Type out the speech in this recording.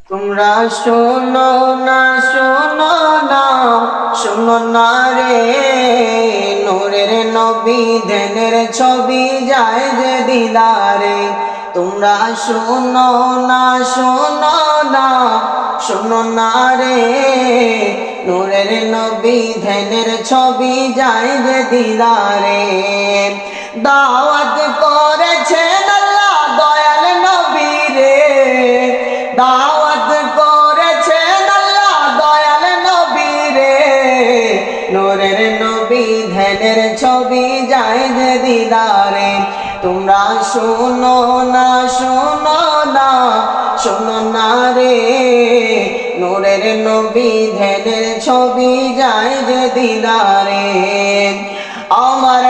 তোমরা শোনো না, শোনো না, শোনো না রে, নূরের নবী ধ্যানের ছবি যায় যে দিদারে। তোমরা শোনো না, শোনো না, শোনো না রে, নূরের নবী ধ্যানের ছবি যায় যে দিদারে। দাওয়াত করেছেন আল্লাহ দয়াল নবী রে, দাওয়াত করেছেন আল্লাহ দয়াল নবী রে, নূরের নবী ধ্যানের ছবি যায় যে দিদারে। তোমরা শোনো না, শোনো না, শোনো না রে, নূরের নবী ধ্যানের ছবি যায় যে দিদারে। আমার